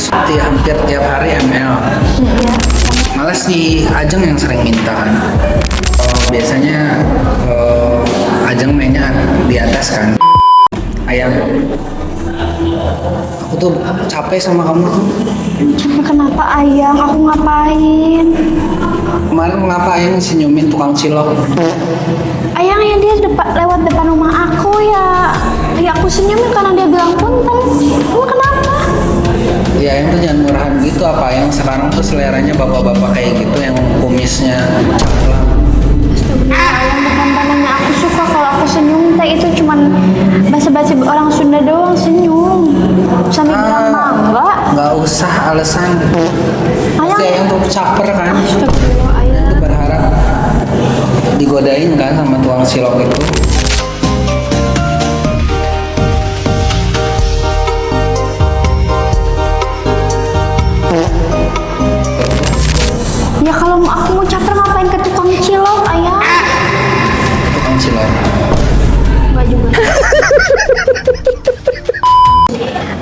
hampir tiap hari ML. Iya. Malah si Ajeng yang sering minta kan. Biasanya Ajeng mainnya di atas kan. Ayang, aku tuh capek sama kamu tuh. Capek kenapa Ayang? Aku ngapain? Kemarin kenapa Ayang senyumin tukang cilok? Ayang ya dia lewat depan rumah aku ya. Ya aku senyumin karena dia bilang punten. Kamu kenapa? Ya Ayang tuh jangan murahan gitu. Apa Ayang sekarang tuh seleranya bapak-bapak kayak gitu yang kumisnya cakep. Ayang bukan tandanya aku suka kalau aku senyum teh itu cuman basa-basi orang Sunda doang senyum. Sampai bilang mangga. Nggak usah alasan. Ayang, Si Ayang tuh caper kan. Astagfirullah, Ayang. Ayang tuh berharap digodain kan sama tukang cilok itu. Ya kalau aku mau caper ngapain ke tukang cilok, Ayang? Tukang cilok. Enggak juga.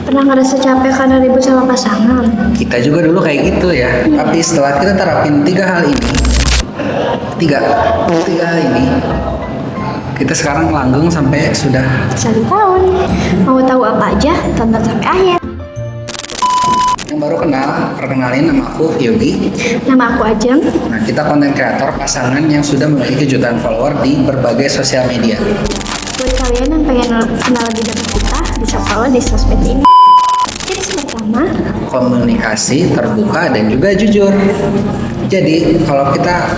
Pernah ngerasa capek karena ribut sama pasangan? Kita juga dulu kayak gitu ya. Tapi setelah kita terapin tiga hal ini, kita sekarang langgeng sampai sudah 1 tahun. Mau tahu apa aja? Tonton sampai akhir. yang baru kenal, perkenalin nama aku Yogi. Nama aku Ajeng. Nah, kita konten kreator pasangan yang sudah memiliki jutaan follower di berbagai sosial media. Buat kalian yang pengen kenal lebih dekat kita, bisa follow di sosmed ini. Tips pertama, Komunikasi terbuka dan juga jujur. Jadi kalau kita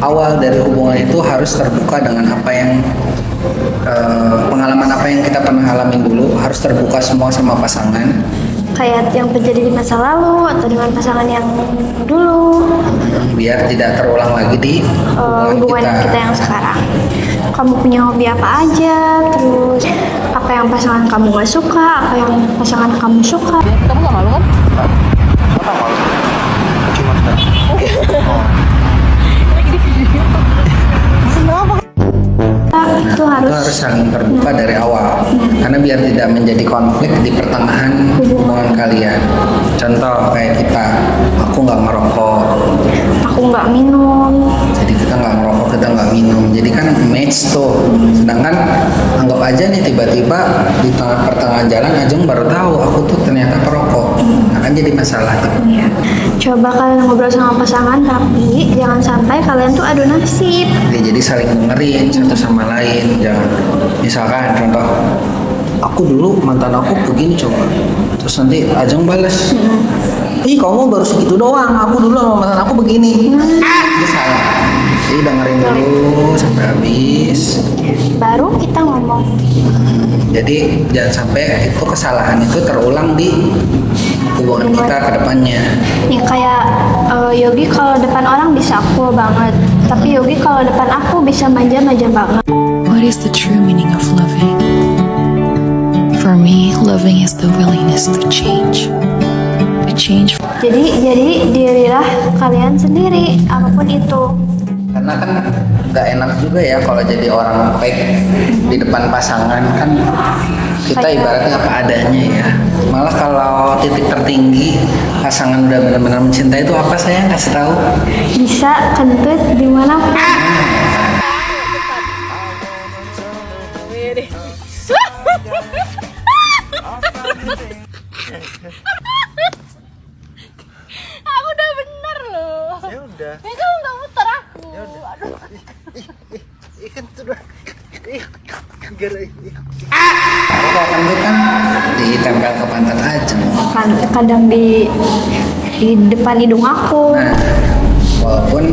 awal dari hubungan itu harus terbuka dengan apa yang pengalaman apa yang kita pernah alamin dulu, harus terbuka semua sama pasangan. kayak yang terjadi di masa lalu atau dengan pasangan yang dulu, Biar tidak terulang lagi di hubungan kita yang sekarang. Kamu punya hobi apa aja, terus apa yang pasangan kamu gak suka, apa yang pasangan kamu suka. Kamu gak malu kan? Apa malu? Cuma Itu itu harus harus saling terbuka dari awal, karena biar tidak menjadi konflik di pertengahan hubungan kalian. Contoh kayak kita, aku nggak ngerokok, aku nggak minum. jadi kita nggak ngerokok, kita nggak minum, jadi kan match tuh. Sedangkan anggap aja nih tiba-tiba di tengah pertengahan jalan Ajeng baru tahu aku tuh ternyata perokok, nah kan jadi masalah tuh. Ya. Coba kalian ngobrol sama pasangan, tapi jangan sampai kalian tuh adu nasib. Jadi saling dengerin satu sama lain. Jangan, misalkan contoh, aku dulu mantan aku begini coba, terus nanti Ajeng balas, ih kamu baru segitu doang, aku dulu sama mantan aku begini. Itu salah. Jadi dengerin dulu sampai habis. Baru kita ngomong. Jadi jangan sampai itu kesalahan itu terulang di hubungan kita ke depannya. Nih kayak Yogi kalau depan orang bisa cool banget, tapi Yogi kalau depan aku bisa manja-manja banget. What is the true meaning of loving? For me, loving is the willingness to change. To change. Jadi dirilah kalian sendiri, apapun itu. Karena kan nggak enak juga ya kalau jadi orang fake di depan pasangan, kan kita ibaratnya apa adanya ya. Malah kalau titik tertinggi pasangan udah benar-benar mencintai itu apa, sayang, kasih tahu. Bisa kentut dimanapun. Aku udah bener loh. Ya udah. Ini kamu nggak muter aku. Ya udah. Aduh. Ikan sudah. Kalau kentut kan ditempel ke pantat aja. Kadang di depan hidung aku. Nah, walaupun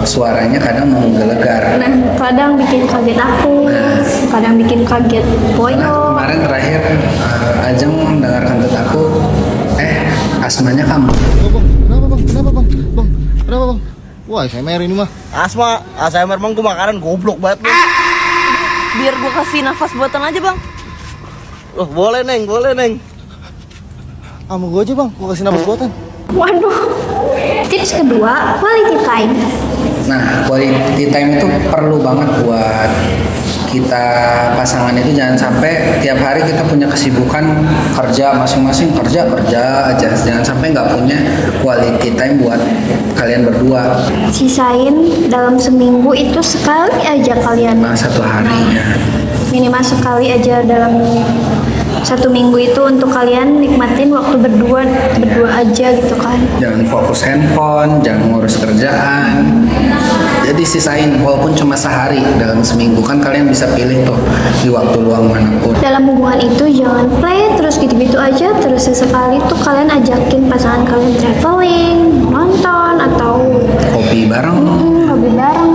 suaranya kadang menggelegar. Nah, kadang bikin kaget aku, kadang bikin kaget Nah, Boyo. kemarin terakhir Ajeng dengar kentut aku, asmanya kamu. Kenapa bang? Kenapa bang? Wah, ASMR ini mah. Asma, ASMR bang, gue makanan goblok banget bang. Biar gua kasih nafas buatan aja bang. Oh, boleh neng. Sama gue aja bang, gue kasih nafas buatan. Waduh. Tips kedua, quality time. Nah, quality time itu perlu banget buat kita pasangan itu jangan sampai tiap hari kita punya kesibukan kerja masing-masing, kerja aja, jangan sampai nggak punya quality time buat kalian berdua. Sisain dalam seminggu itu sekali aja kalian. Nah, satu hari ya. Minimal sekali aja dalam satu minggu itu untuk kalian nikmatin waktu berdua aja gitu kan. Jangan fokus handphone, jangan ngurus kerjaan. Jadi sisain walaupun cuma sehari dalam seminggu, kan kalian bisa pilih tuh di waktu luang manapun. Dalam hubungan itu jangan play terus gitu-gitu aja, terus sesekali tuh kalian ajakin pasangan kalian traveling, nonton atau Hobi bareng. hobi bareng.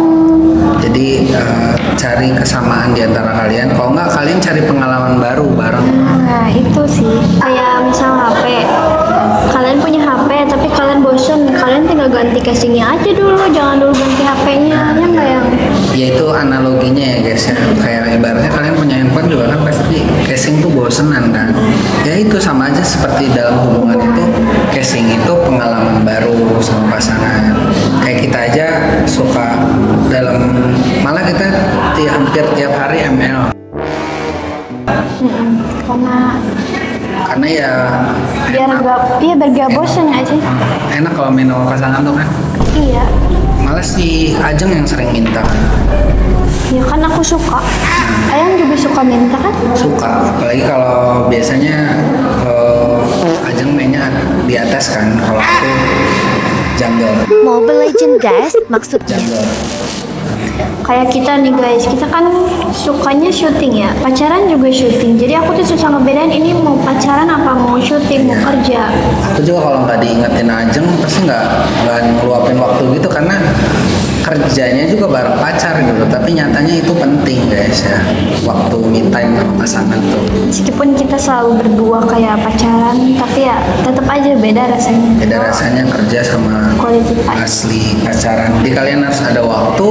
Jadi cari kesamaan di antara kalian. Kalau nggak kalian cari pengalaman baru bareng. Nah itu sih kayak misal HP, kalian punya HP tapi kalian bosen, kalian tinggal ganti casingnya aja dulu, jangan dulu ganti HP-nya, ya nggak yang Ya itu analoginya ya guys ya. Kayak ibaratnya kalian punya handphone juga kan pasti casing tuh bosenan kan. Ya itu sama aja seperti dalam hubungan itu, casing itu pengalaman baru sama pasangan. Kayak kita aja suka malah kita hampir tiap hari ML. Karena ya biar gak bosen aja. enak kalau main sama pasangan tuh kan. Iya, Malah si Ajeng yang sering minta. ya kan aku suka. Ayang juga suka minta kan? Suka, apalagi kalau biasanya Ajeng mainnya di atas kan, kalau aku jungle. Mobile Legend guys, maksud Jungle. Kayak kita nih guys, kita kan sukanya syuting ya, pacaran juga syuting. Jadi aku tuh susah ngebedain ini mau pacaran apa mau syuting, mau kerja. Aku juga kalau nggak diingetin Ajeng pasti nggak ngeluapin waktu gitu, karena kerjanya juga bareng pacar gitu. Tapi nyatanya itu penting guys ya, waktu me time sama pasangan tuh. Meskipun kita selalu berdua kayak pacaran, tapi ya tetap aja beda rasanya. Beda rasanya kerja sama Quality time. asli pacaran. Jadi kalian harus ada waktu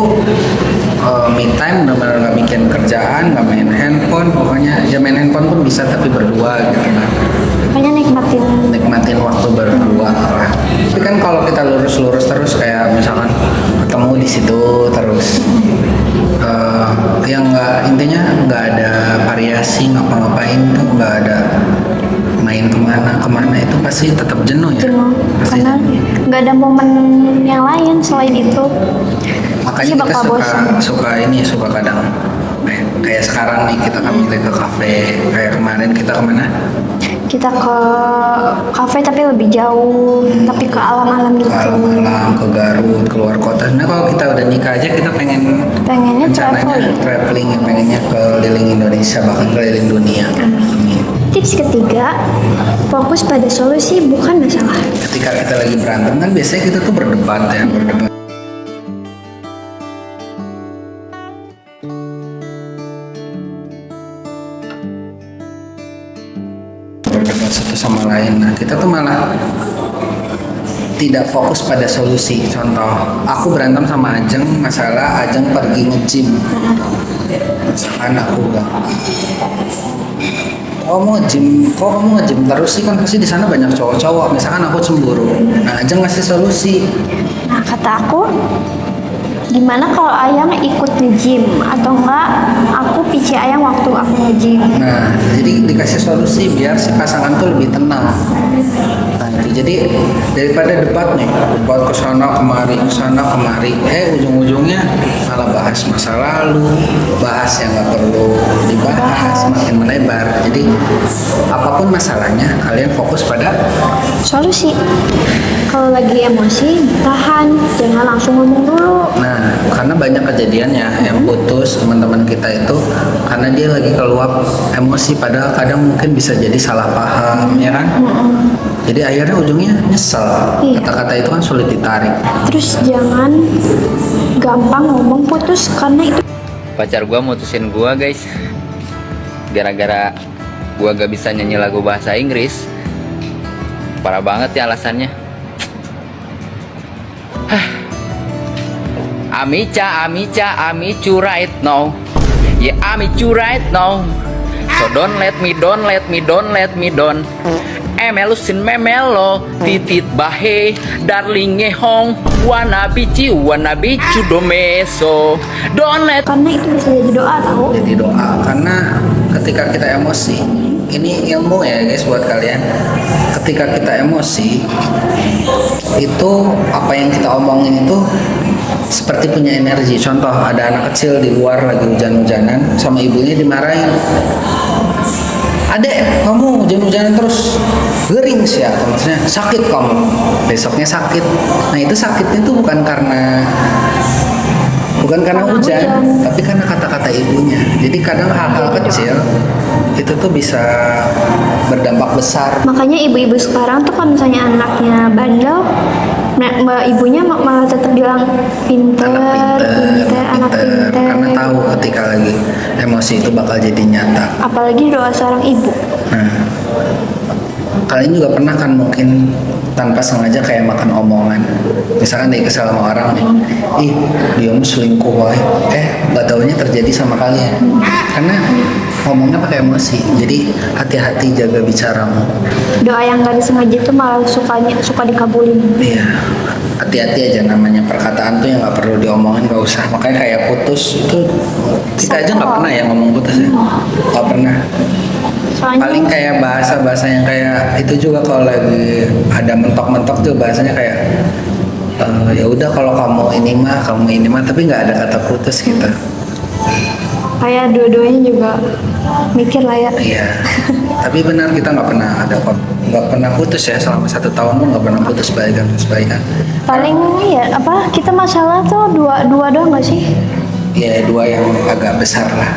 me time, benar-benar nggak bikin kerjaan, nggak main handphone. Pokoknya ya main handphone pun bisa tapi berdua gitu kan. Makanya Nikmatin waktu berdua lah. Tapi kan kalau kita lurus-lurus terus kayak misalkan ketemu di situ terus, yang nggak, intinya nggak ada variasi ngapa-ngapain tuh, nggak ada main kemana itu pasti tetap jenuh ya. jenuh Pasti karena jenuh. nggak ada momen yang lain selain itu. Makanya Pasti kita bakal bosan. suka kadang kayak sekarang nih kita kan milih ke kafe. Kayak kemarin kita kemana? Kita ke kafe tapi lebih jauh, tapi ke alam-alam Ke gitu. alam-alam, ke Garut, keluar kota. Nah kalau kita udah nikah aja kita Pengennya rencananya traveling, ya, pengennya keliling Indonesia, bahkan keliling dunia. Amin. Tips ketiga, fokus pada solusi bukan masalah. Ketika kita lagi berantem kan biasanya kita tuh berdebat. Berdebat satu sama lain. Nah kita tuh malah tidak fokus pada solusi. Contoh, aku berantem sama Ajeng masalah Ajeng pergi nge-gym. Misalkan aku bilang, kok kamu nge-gym terus sih, kan pasti di sana banyak cowok-cowok. Misalkan aku cemburu. Nah Ajeng ngasih solusi. Nah kata aku, gimana kalau Ayang ikut nge-gym atau enggak aku pici Ayang waktu aku nge-gym. Nah, jadi dikasih solusi biar si pasangan tuh lebih tenang. Nah, itu jadi daripada debat nih, debat ke sana kemari, ujung-ujungnya malah bahas masa lalu, bahas yang nggak perlu dibahas, makin melebar. Jadi apapun masalahnya, kalian fokus pada Solusi. Kalau lagi emosi, tahan, jangan langsung ngomong dulu. Nah, karena banyak kejadiannya yang putus teman-teman kita itu karena dia lagi keluap emosi, padahal kadang mungkin bisa jadi salah paham, ya kan? Jadi akhirnya ujungnya nyesel. Iya. Kata-kata itu kan sulit ditarik. Terus jangan gampang ngomong putus karena itu Pacar gua mutusin gua guys, gara-gara gua gak bisa nyanyi lagu bahasa Inggris. Parah banget ya alasannya. Amica, Amicu right now. Yeah, Amicu right now. So don't let me down, let me down, let me down. Emelusin memelo, titit bahe, darling ngehong, wanna be domeso. Don't let. Karena itu bisa jadi doa tahu. Jadi doa, karena ketika kita emosi, ini ilmu ya guys buat kalian. Ketika kita emosi, itu apa yang kita omongin itu seperti punya energi. Contoh, ada anak kecil di luar lagi hujan-hujanan, sama ibunya dimarahin. Adek, kamu hujan-hujanan terus, gering sih ya, maksudnya sakit kamu, besoknya sakit. Nah itu sakitnya tuh bukan karena hujan, tapi karena kata-kata ibunya. Jadi kadang hal-hal kecil itu tuh bisa berdampak besar. Makanya ibu-ibu sekarang tuh kalau misalnya anaknya bandel, mbak ibunya malah tetap bilang pinter, anak pinter. Karena tahu ketika lagi emosi itu bakal jadi nyata. Apalagi doa seorang ibu. Nah, kalian juga pernah kan mungkin tanpa sengaja kayak makan omongan. Misalkan nih kesal sama orang nih, ih dia selingkuh woy. Nggak taunya terjadi sama kalian. Karena ngomongnya pakai emosi. Jadi hati-hati jaga bicaramu. Doa yang gak disengaja itu malah suka dikabulin. Iya, hati-hati aja, namanya perkataan tuh yang nggak perlu diomongin, nggak usah. Makanya kayak putus itu kita aja nggak pernah ya ngomong putus ya, nggak pernah. Soalnya Paling kayak bahasa yang kayak itu juga kalau lagi ada mentok-mentok tuh bahasanya kayak ya udah kalau kamu ini mah, tapi nggak ada kata putus gitu. kayak dua-duanya juga mikir lah ya. Iya. Tapi benar kita nggak pernah putus ya selama 1 tahun lu nggak pernah putus balikan. Paling ya apa kita masalah tuh dua doang nggak sih? Ya 2 yang agak besar lah.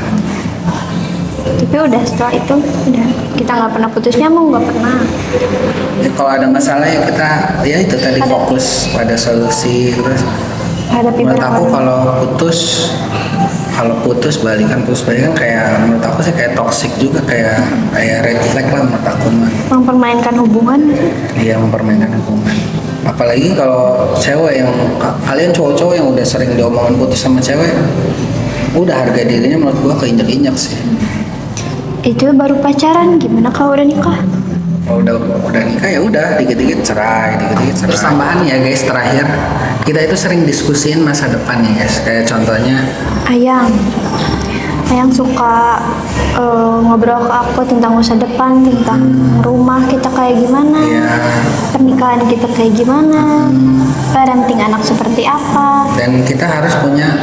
Tapi udah setelah itu udah kita nggak pernah putus nyambung, nggak pernah. Ya, kalau ada masalah ya kita ya itu tadi fokus pada solusi terus. Hadapi Menurut aku kalau putus balikan kayak menurut aku sih kayak toxic juga, kayak red flag lah menurut aku mah. mempermainkan hubungan. Iya, mempermainkan hubungan. Apalagi kalau cewek yang kalian cowok-cowok yang udah sering diomongin putus sama cewek, udah harga dirinya menurut gua keinjak-injak sih. Itu baru pacaran, gimana kalau udah nikah? Kalau udah nikah ya udah dikit-dikit cerai. Terus tambahan ya guys, terakhir kita itu sering diskusiin masa depan ya guys. Kayak contohnya Ayang suka ngobrol ke aku tentang masa depan, tentang rumah kita kayak gimana, pernikahan kita kayak gimana, parenting anak seperti apa. Dan kita harus punya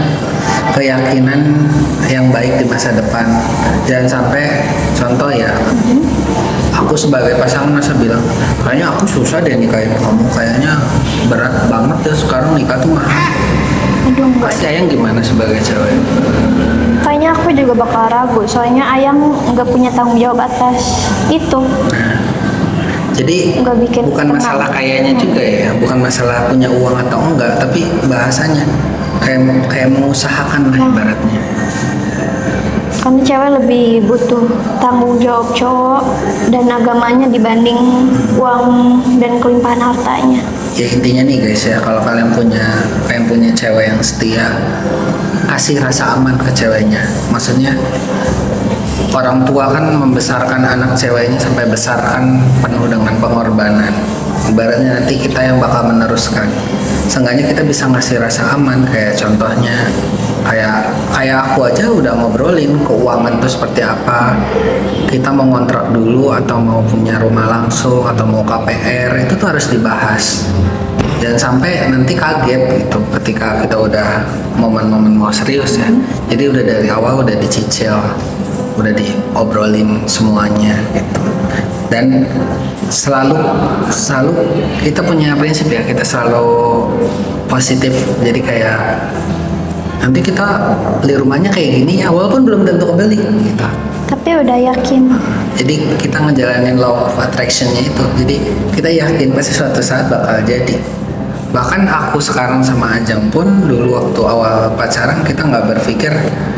keyakinan yang baik di masa depan. Jangan sampai contoh ya, aku sebagai pasangan masa bilang, kayaknya aku susah deh nikahin kamu, kayaknya berat banget ya sekarang nikah tuh mahal. Aduh, enggak. Pasti Ayang gimana sebagai cewek? Kayaknya aku juga bakal ragu, soalnya Ayang nggak punya tanggung jawab atas itu. Jadi Nggak bikin bukan tenang. masalah kayaknya juga ya, bukan masalah punya uang atau enggak, tapi bahasanya kayak mengusahakan lah ibaratnya. Karena cewek lebih butuh tanggung jawab cowok dan agamanya dibanding uang dan kelimpahan hartanya. Ya intinya nih guys ya, kalau kalian punya cewek yang setia, kasih rasa aman ke ceweknya. Maksudnya orang tua kan membesarkan anak ceweknya sampai besar kan penuh dengan pengorbanan. Ibaratnya nanti kita yang bakal meneruskan. Seenggaknya kita bisa ngasih rasa aman, kayak contohnya kayak aku aja udah ngobrolin keuangan tuh seperti apa, kita mau ngontrak dulu atau mau punya rumah langsung atau mau KPR, itu tuh harus dibahas. Jangan sampai nanti kaget gitu ketika kita udah momen-momen mau serius ya. Jadi udah dari awal udah dicicil, udah diobrolin semuanya gitu. Dan selalu kita punya prinsip ya, kita selalu positif. Jadi kayak nanti kita beli rumahnya kayak gini ya, walaupun belum tentu kebeli gitu. Tapi udah yakin. Jadi kita ngejalanin law of attraction-nya itu. Jadi kita yakin pasti suatu saat bakal jadi. Bahkan aku sekarang sama Ajeng pun dulu waktu awal pacaran kita nggak berpikir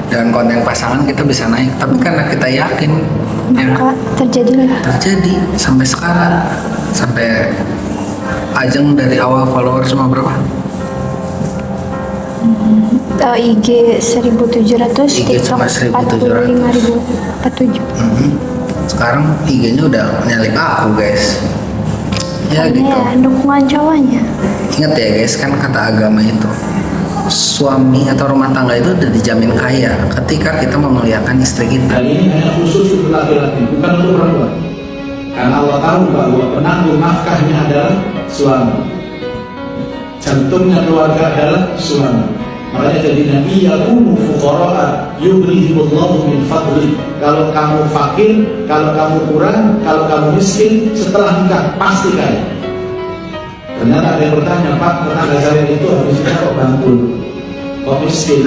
dengan konten pasangan kita bisa naik. Tapi karena kita yakin Maka terjadilah. terjadi sampai sekarang. Sampai Ajeng dari awal followers cuma berapa? IG 1700, IG TikTok cuma 1700. 45.047. Sekarang IG-nya udah nyalip aku guys. Ya gitu. Ya, dukungan cowoknya. Ingat ya guys, kan kata agama itu suami atau rumah tangga itu udah dijamin kaya ketika kita memuliakan istri kita. Dan ini hanya khusus untuk laki-laki, bukan untuk perempuan. Karena Allah tahu bahwa penanggung nafkahnya adalah suami. Jantungnya keluarga adalah suami. Makanya jadi Nabi yakunu fuqara'a yughnihimullahu min fadli. Kalau kamu fakir, kalau kamu kurang, kalau kamu miskin, setelah nikah pasti kaya. Ternyata ada yang bertanya, Pak, tetangga saya itu habis nikah kok bantul, kok miskin?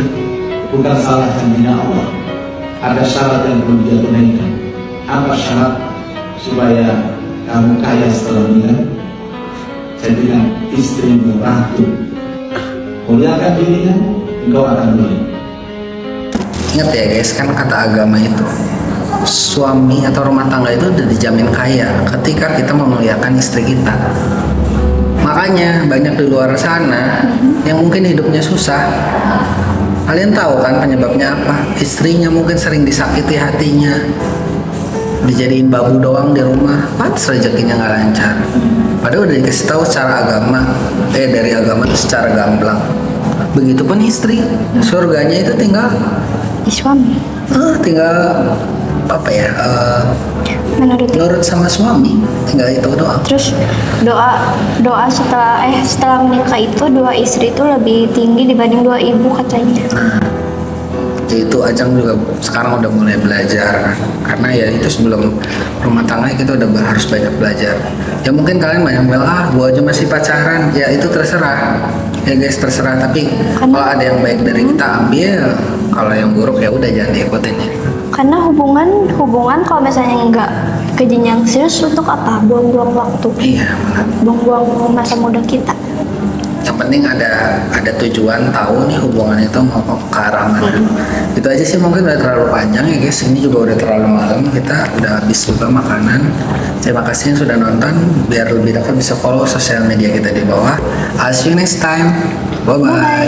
Bukan salah janjinya Allah. Ada syarat yang perlu dia tunaikan. Apa syarat supaya kamu kaya setelah nikah? Jadikan istrimu ratu. Muliakan dirinya, engkau akan mulia. Ingat ya guys, kan kata agama itu suami atau rumah tangga itu udah dijamin kaya ketika kita memuliakan istri kita. Makanya banyak di luar sana yang mungkin hidupnya susah. Kalian tahu kan penyebabnya apa? Istrinya mungkin sering disakiti hatinya, dijadiin babu doang di rumah, pantes rezekinya nggak lancar. Padahal udah dikasih tahu secara agama, dari agama itu secara gamblang. Begitupun istri, surganya itu tinggal Di suami. tinggal apa ya? Nurut sama suami, tinggal itu doang. Terus doa setelah menikah itu 2 istri itu lebih tinggi dibanding 2 ibu katanya. Itu Ajeng juga sekarang udah mulai belajar kan, karena ya itu sebelum rumah tangga kita udah harus banyak belajar. Ya mungkin kalian banyak bilang gua aja masih pacaran, ya itu terserah ya guys, terserah. Tapi kalau ada yang baik dari kita ambil, kalau yang buruk ya udah jangan diikutin ya. Karena hubungan kalau misalnya nggak ke jenjang serius, untuk apa? Buang-buang waktu. Iya benar. Buang-buang masa muda kita. Yang penting ada tujuan, tahu nih hubungan itu mau ke arah mana. Itu aja sih, mungkin udah terlalu panjang ya guys. Ini juga udah terlalu malam, kita udah habis juga makanan. Terima kasih yang sudah nonton. Biar lebih dekat bisa follow sosial media kita di bawah. I'll see you next time. Bye bye.